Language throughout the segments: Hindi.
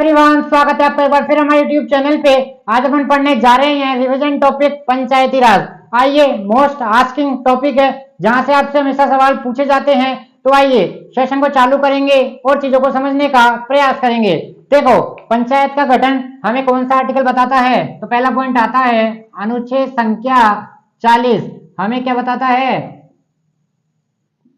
एवरीवन, स्वागत है आपका एक बार फिर हमारे यूट्यूब चैनल पे। आज अपन पढ़ने जा रहे हैं रिवीजन टॉपिक पंचायती राज। आइए, मोस्ट आस्किंग टॉपिक है जहां से आपसे हमेशा सवाल पूछे जाते हैं। तो आइए सेशन को चालू करेंगे और चीजों को समझने का प्रयास करेंगे। देखो, पंचायत का गठन हमें कौन सा आर्टिकल बताता है? तो पहला पॉइंट आता है अनुच्छेद संख्या 40। हमें क्या बताता है?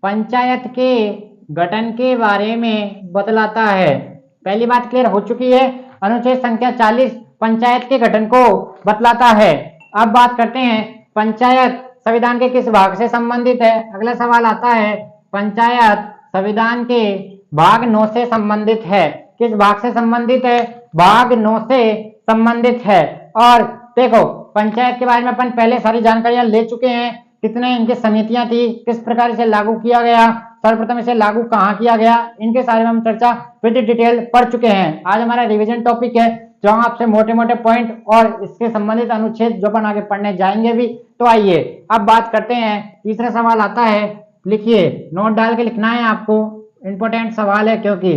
पंचायत के गठन के बारे में बतलाता है। पहली बात क्लियर हो चुकी है। अनुच्छेद संख्या 40 पंचायत के गठन को बतलाता है। अब बात करते हैं पंचायत संविधान के किस भाग से संबंधित है। अगला सवाल आता है पंचायत संविधान के भाग 9 से संबंधित है। किस भाग से संबंधित है? भाग 9 से संबंधित है। और देखो, पंचायत के बारे में अपन पहले सारी जानकारियां ले चुके हैं। कितने इनकी समितियां थी, किस प्रकार से लागू किया गया, सर्वप्रथम इसे लागू कहाँ किया गया, इनके बारे में हम चर्चा विद डिटेल पढ़ चुके हैं। आज हमारा रिवीजन टॉपिक है जहां आपसे मोटे मोटे पॉइंट और इसके संबंधित अनुच्छेद जो अपन आगे पढ़ने जाएंगे भी। तो आइए अब बात करते हैं। तीसरा सवाल आता है, लिखिए, नोट डाल के लिखना है आपको, इंपॉर्टेंट सवाल है क्योंकि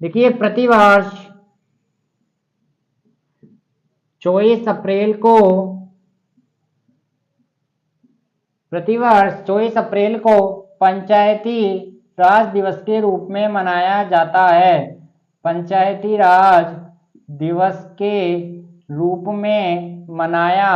देखिए, प्रतिवर्ष 24 अप्रैल को पंचायती राज दिवस के रूप में मनाया जाता है। पंचायती राज दिवस के रूप में मनाया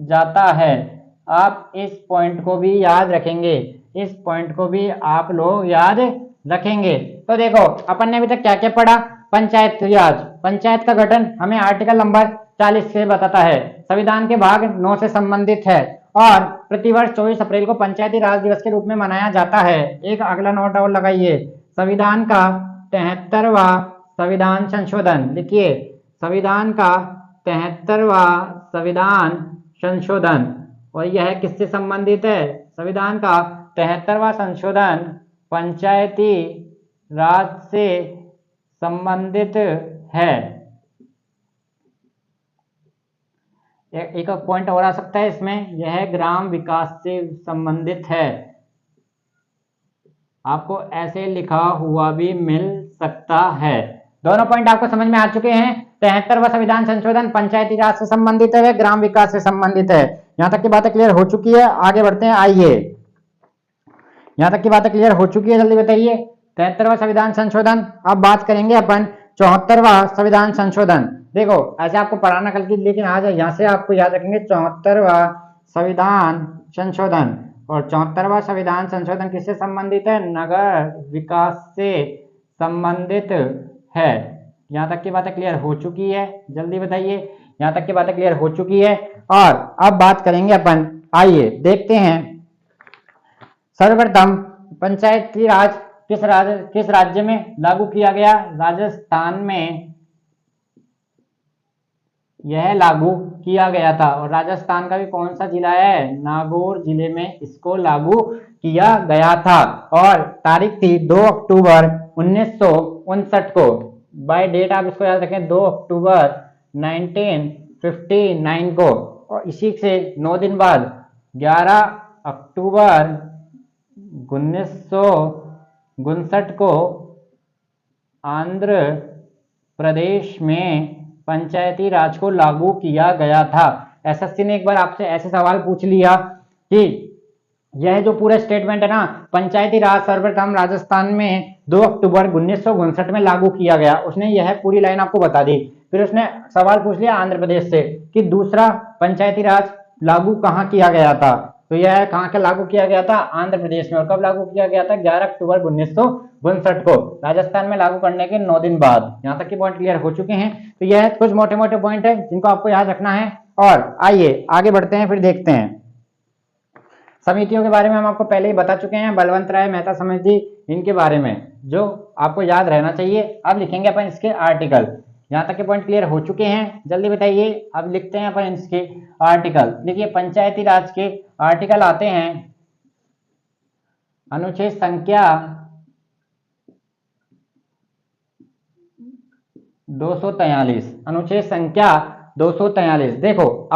जाता है। आप इस पॉइंट को भी याद रखेंगे, इस पॉइंट को भी आप लोग याद रखेंगे। तो देखो, अपन ने अभी तक क्या क्या पढ़ा? पंचायत राज, पंचायत का गठन हमें आर्टिकल नंबर 40 से बताता है, संविधान के भाग 9 से संबंधित है और प्रतिवर्ष 24 अप्रैल को पंचायती राज दिवस के रूप में मनाया जाता है। एक अगला नोट और लगाइए, संविधान का 73वां संविधान संशोधन। लिखिए, संविधान का 73वां संविधान संशोधन, और यह किससे संबंधित है? संविधान का 73वां संशोधन पंचायती राज से संबंधित है। एक पॉइंट और आ सकता है इसमें, यह ग्राम विकास से संबंधित है। आपको ऐसे लिखा हुआ भी मिल सकता है। दोनों पॉइंट आपको समझ में आ चुके हैं। 73वां संविधान संशोधन पंचायती राज से संबंधित है, ग्राम विकास से संबंधित है। यहां तक की बातें क्लियर हो चुकी है। आगे बढ़ते हैं। आइए, यहां तक की बातें क्लियर हो चुकी है, जल्दी बताइए। 73वां संविधान संशोधन। अब बात करेंगे अपन 74वां संविधान संशोधन। देखो, ऐसे आपको पढ़ाना कल की, लेकिन आज यहां से आपको याद रखेंगे 74वां संविधान संशोधन। और 74वां संविधान संशोधन किससे संबंधित है? नगर विकास से संबंधित है। यहां तक की बातें क्लियर हो चुकी है, जल्दी बताइए। यहां तक की बातें क्लियर हो चुकी है। और अब बात करेंगे अपन, आइए देखते हैं। सर्वप्रथम पंचायती राज किस राज्य में लागू किया गया? राजस्थान में यह लागू किया गया था। और राजस्थान का भी कौन सा जिला है? नागौर जिले में इसको लागू किया गया था। और तारीख थी 2 अक्टूबर 1959 को। बाय डेट आप इसको याद रखें, 2 अक्टूबर 1959 को। और इसी से 9 दिन बाद 11 अक्टूबर 1959 को आंध्र प्रदेश में पंचायती राज को लागू किया गया था। एसएससी ने एक बार आपसे ऐसे सवाल पूछ लिया कि यह जो पूरा स्टेटमेंट है ना, पंचायती राज सर्वप्रथम राजस्थान में 2 अक्टूबर 1959 में लागू किया गया, उसने यह पूरी लाइन आपको बता दी। फिर उसने सवाल पूछ लिया आंध्र प्रदेश से कि दूसरा पंचायती राज लागू कहाँ किया गया था? तो यह कहाँ के लागू किया गया था? आंध्र प्रदेश में। और कब लागू किया गया था? 11 अक्टूबर 1959 को, राजस्थान में लागू करने के 9 दिन बाद। यहाँ तक के पॉइंट क्लियर हो चुके हैं। तो यह कुछ मोटे मोटे पॉइंट है जिनको आपको याद रखना है। और आइए आगे बढ़ते हैं, फिर देखते हैं। समितियों के बारे में हम आपको पहले ही बता चुके हैं, बलवंत राय मेहता समिति, इनके बारे में जो आपको याद रहना चाहिए। अब लिखेंगे अपन इसके आर्टिकल। यहाँ तक के पॉइंट क्लियर हो चुके हैं, जल्दी बताइए। अब लिखते हैं अपन इसके आर्टिकल। देखिए, पंचायती राज के आर्टिकल आते हैं, अनुच्छेद संख्या 243। अनुच्छेद संख्या 243। देखो,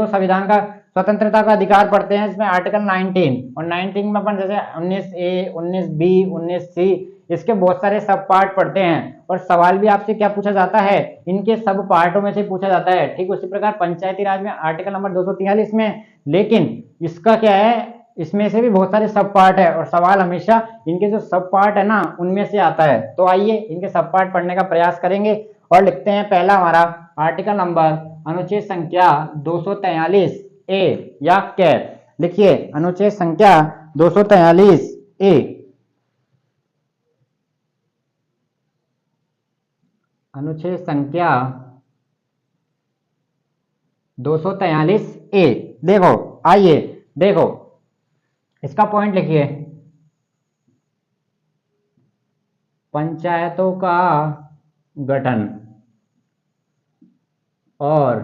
संविधान का स्वतंत्रता का अधिकार पढ़ते हैं, इसमें आर्टिकल 19 और 19 में अपन जैसे 19A, 19B, 19C इसके बहुत सारे सब पार्ट पढ़ते हैं और सवाल भी आपसे क्या पूछा जाता है, इनके सब पार्टों में से पूछा जाता है। ठीक उसी प्रकार पंचायती राज में आर्टिकल नंबर 243 में, लेकिन इसका क्या है, इसमें से भी बहुत सारे सब पार्ट है और सवाल हमेशा इनके जो सब पार्ट है ना उनमें से आता है। तो आइए इनके सब पार्ट पढ़ने का प्रयास करेंगे और लिखते हैं पहला हमारा आर्टिकल नंबर अनुच्छेद संख्या 243A या क्या, लिखिए अनुच्छेद संख्या 243A। अनुच्छेद संख्या 243A। देखो आइए देखो इसका पॉइंट लिखिए, पंचायतों का गठन और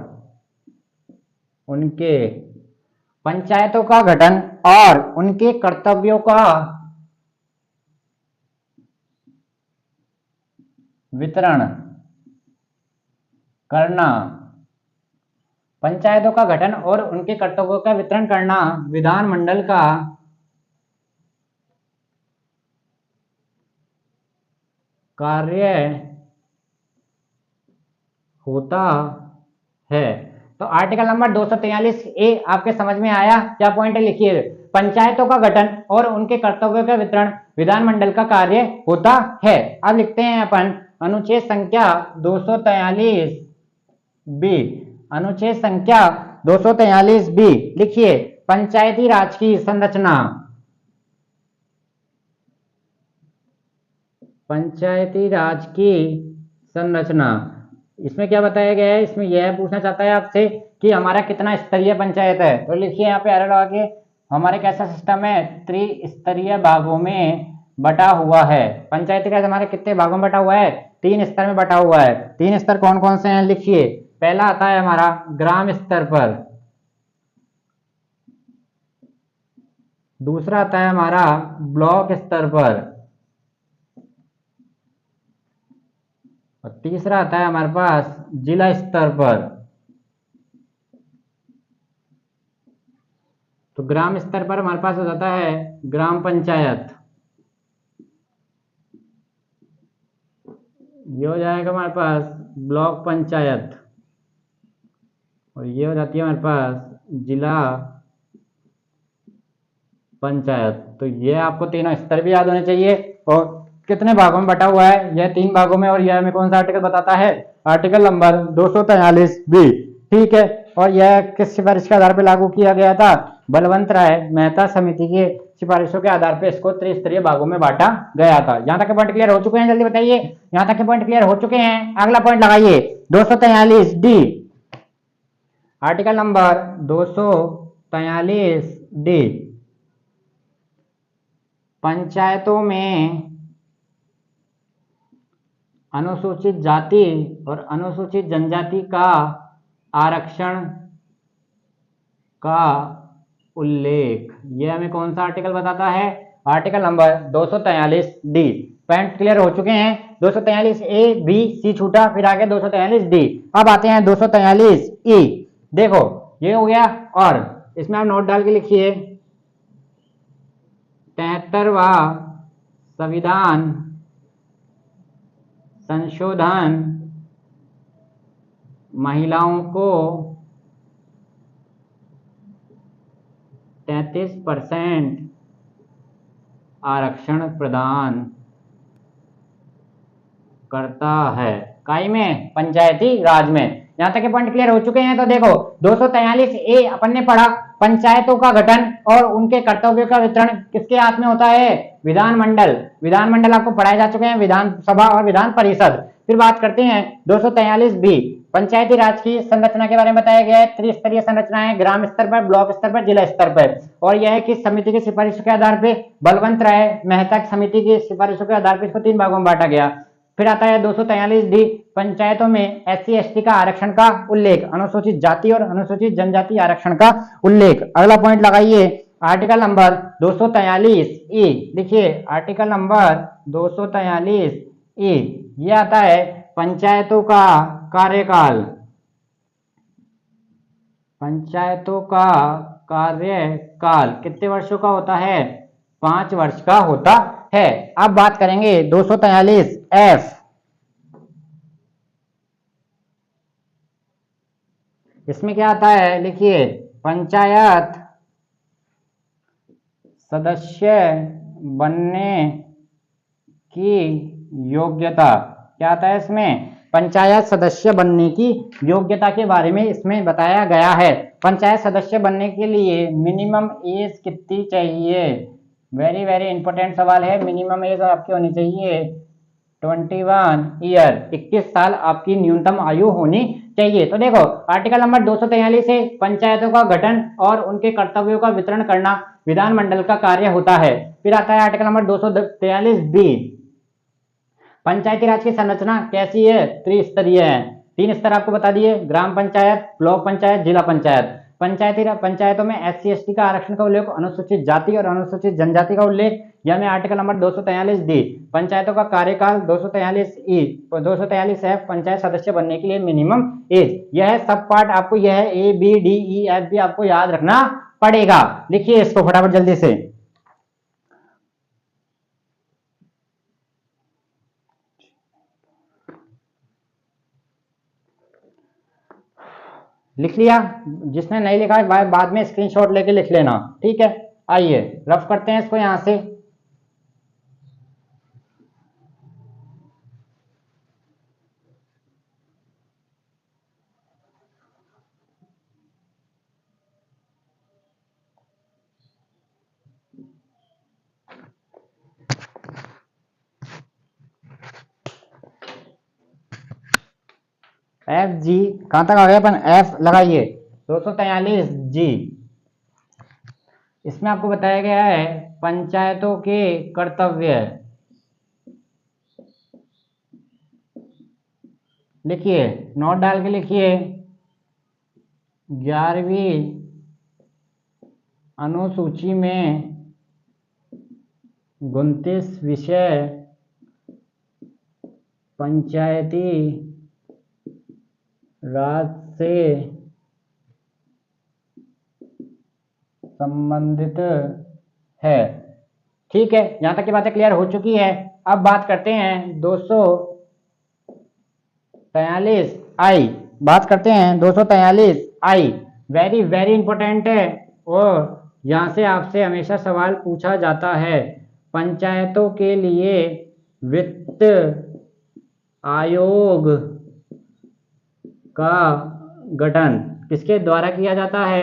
उनके पंचायतों का गठन और उनके कर्तव्यों का वितरण करना, पंचायतों का गठन और उनके कर्तव्यों का वितरण करना विधानमंडल का कार्य होता है। तो आर्टिकल नंबर 243A आपके समझ में आया, क्या पॉइंट है लिखिए, पंचायतों का गठन और उनके कर्तव्यों का वितरण विधानमंडल का कार्य होता है। अब लिखते हैं अपन अनुच्छेद संख्या 243B। अनुच्छेद संख्या 243B लिखिए, पंचायती राज की संरचना, पंचायती राज की संरचना। इसमें क्या बताया गया है, इसमें यह पूछना चाहता है आपसे कि हमारा कितना स्तरीय पंचायत है। तो लिखिए यहाँ पे एरो लगा के, हमारे कैसा सिस्टम है, त्रिस्तरीय भागों में बटा हुआ है। पंचायती राज हमारे कितने भागों में बटा हुआ है, 3 स्तर में बटा हुआ है। 3 स्तर कौन कौन से हैं लिखिए, पहला आता है हमारा ग्राम स्तर पर, दूसरा आता है हमारा ब्लॉक स्तर पर और तीसरा आता है हमारे पास जिला स्तर पर। तो ग्राम स्तर पर हमारे पास हो जाता है ग्राम पंचायत, ये हो जाएगा हमारे पास ब्लॉक पंचायत और ये हो जाती है हमारे पास जिला पंचायत। तो ये आपको तीनों स्तर भी याद होने चाहिए। और कितने भागों में बटा हुआ है, यह 3 भागों में, और यह हमें कौन सा आर्टिकल बताता है, आर्टिकल नंबर 243B। ठीक है, और यह किस सिफारिश के आधार पर लागू किया गया था, बलवंत राय मेहता समिति के सिफारिशों के आधार पर इसको त्रिस्तरीय भागों में बांटा गया था। यहाँ तक के पॉइंट क्लियर हो चुके हैं, जल्दी बताइए, यहाँ तक के पॉइंट क्लियर हो चुके हैं। अगला पॉइंट लगाइए 243D, आर्टिकल नंबर 243D, पंचायतों में अनुसूचित जाति और अनुसूचित जनजाति का आरक्षण का उल्लेख। यह हमें कौन सा आर्टिकल बताता है, article number 243D। Point clear हो चुके हैं, 243A, B, C छूटा, फिर आगे 243D। अब आते हैं 243E। देखो ये हो गया, और इसमें आप नोट डाल के लिखिए, 73वां संविधान संशोधन महिलाओं को 33% आरक्षण प्रदान करता है। काई में, पंचायती राज में। यहाँ तक के पॉइंट क्लियर हो चुके हैं। तो देखो 243A अपन ने पढ़ा, पंचायतों का गठन और उनके कर्तव्यों का वितरण किसके हाथ में होता है, विधानमंडल। विधानमंडल आपको पढ़ाए जा चुके हैं, विधानसभा और विधान परिषद। फिर बात करते हैं 243B, पंचायती राज की संरचना के बारे में बताया गया है। त्रिस्तरीय संरचना है, ग्राम स्तर पर, ब्लॉक स्तर पर, जिला स्तर पर। और यह है कि समिति की सिफारिशों के आधार पर, बलवंत राय मेहता समिति की सिफारिशों के आधार पर इसको 3 भागों में बांटा गया। फिर आता है 243D, पंचायतों में SC/ST का आरक्षण का उल्लेख, अनुसूचित जाति और अनुसूचित जनजाति आरक्षण का उल्लेख। अगला पॉइंट लगाइए, आर्टिकल नंबर 243E। लिखिए आर्टिकल नंबर 243E, ये आता है पंचायतों का कार्यकाल। पंचायतों का कार्यकाल कितने वर्षों का होता है? 5 वर्ष का होता है। अब बात करेंगे 243 एफ। इसमें क्या आता है, लिखिए, पंचायत सदस्य बनने की योग्यता। क्या आता है इसमें? पंचायत सदस्य बनने की योग्यता के बारे में इसमें बताया गया है। पंचायत सदस्य बनने के लिए मिनिमम एज कितनी चाहिए? वेरी वेरी इंपॉर्टेंट सवाल है। मिनिमम एज आपकी होनी चाहिए 21 ईयर, 21 साल आपकी न्यूनतम आयु होनी चाहिए। तो देखो, आर्टिकल नंबर 243 से पंचायतों का गठन और उनके कर्तव्यों का वितरण करना विधानमंडल का कार्य होता है। फिर आता है आर्टिकल नंबर 243 बी। पंचायती राज की संरचना कैसी है? त्रिस्तरीय है। 3 स्तर आपको बता दिए, ग्राम पंचायत, ब्लॉक पंचायत, जिला पंचायत। पंचायतों में SC ST का आरक्षण का उल्लेख, अनुसूचित जाति और अनुसूचित जनजाति का उल्लेख, यह में आर्टिकल नंबर 243 डी। पंचायतों का कार्यकाल 243 ई, 243 एफ, पंचायत सदस्य बनने के लिए मिनिमम एज। यह सब पार्ट आपको, यह ABDEF भी आपको याद रखना पड़ेगा। लिखिए इसको फटाफट जल्दी से। लिख लिया? जिसने नहीं लिखा है बाद में स्क्रीनशॉट लेके लिख लेना, ठीक है। आइए रफ करते हैं इसको यहां से। FG कहां तक आ गया अपन? F लगाइए। 243 जी। इसमें आपको बताया गया है पंचायतों के कर्तव्य। लिखिए, नोट डाल के लिखिए। 11वीं अनुसूची में 29 विषय पंचायती राज से संबंधित है। ठीक है, यहां तक की बातें क्लियर हो चुकी है। अब बात करते हैं 243 आई। बात करते हैं 243 आई। वेरी वेरी इंपॉर्टेंट है और यहां से आपसे हमेशा सवाल पूछा जाता है। पंचायतों के लिए वित्त आयोग का गठन किसके द्वारा किया जाता है?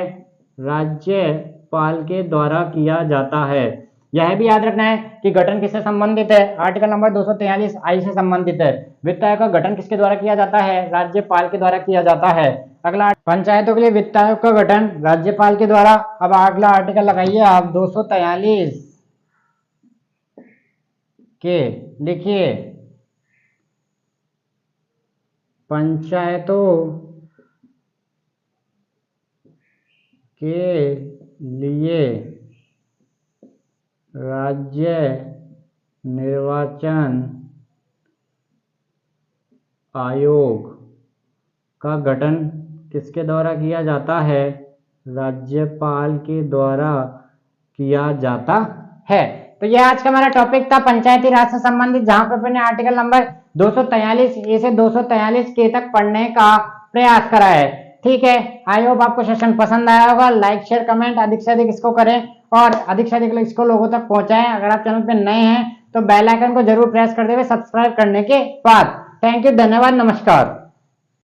राज्यपाल के द्वारा किया जाता है। यह भी याद रखना है कि गठन किससे संबंधित है? आर्टिकल नंबर 243 आई से संबंधित है। वित्त आयोग का गठन किसके द्वारा किया जाता है? राज्यपाल के द्वारा किया जाता है। अगला, पंचायतों के लिए वित्त आयोग का गठन राज्यपाल के द्वारा। अब अगला आर्टिकल लगाइए आप 243 के। लिखिए, पंचायतों के लिए राज्य निर्वाचन आयोग का गठन किसके द्वारा किया जाता है? राज्यपाल के द्वारा किया जाता है। तो यह आज का हमारा टॉपिक था पंचायती राज से संबंधित, जहां पर मैंने आर्टिकल नंबर 243 ए से 243 के तक पढ़ने का प्रयास करा है। ठीक है, आई होप आपको सेशन पसंद आया होगा। लाइक शेयर कमेंट अधिक से अधिक इसको करें और अधिक से अधिक इसको लोगों तक पहुंचाएं। अगर आप चैनल पे नए हैं तो बेल आइकन को जरूर प्रेस कर दें सब्सक्राइब करने के बाद। थैंक यू, धन्यवाद, नमस्कार।